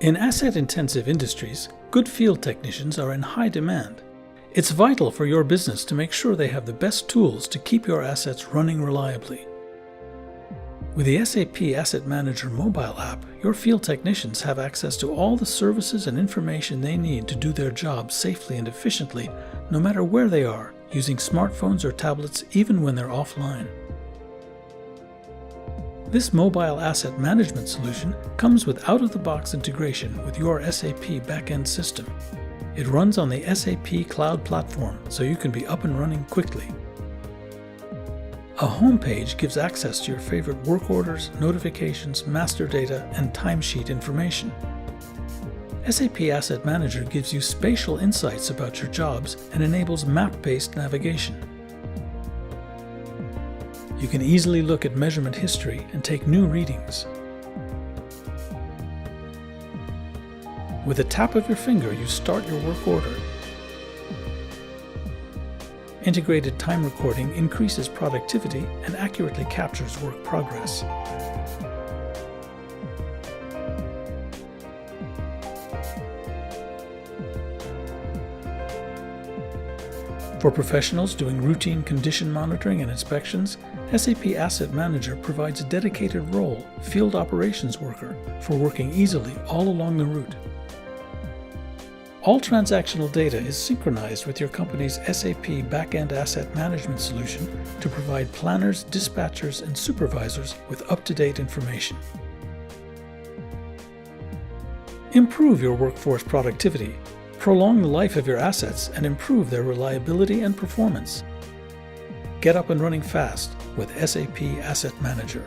In asset-intensive industries, good field technicians are in high demand. It's vital for your business to make sure they have the best tools to keep your assets running reliably. With the SAP Asset Manager mobile app, your field technicians have access to all the services and information they need to do their job safely and efficiently, no matter where they are, using smartphones or tablets even when they're offline. This mobile asset management solution comes with out-of-the-box integration with your SAP backend system. It runs on the SAP Cloud platform, so you can be up and running quickly. A home page gives access to your favorite work orders, notifications, master data, and timesheet information. SAP Asset Manager gives you spatial insights about your jobs and enables map-based navigation. You can easily look at measurement history and take new readings. With a tap of your finger, you start your work order. Integrated time recording increases productivity and accurately captures work progress. For professionals doing routine condition monitoring and inspections, SAP Asset Manager provides a dedicated role, Field Operations Worker, for working easily all along the route. All transactional data is synchronized with your company's SAP Backend Asset Management solution to provide planners, dispatchers, and supervisors with up-to-date information. Improve your workforce productivity, prolong the life of your assets, and improve their reliability and performance. Get up and running fast with SAP Asset Manager.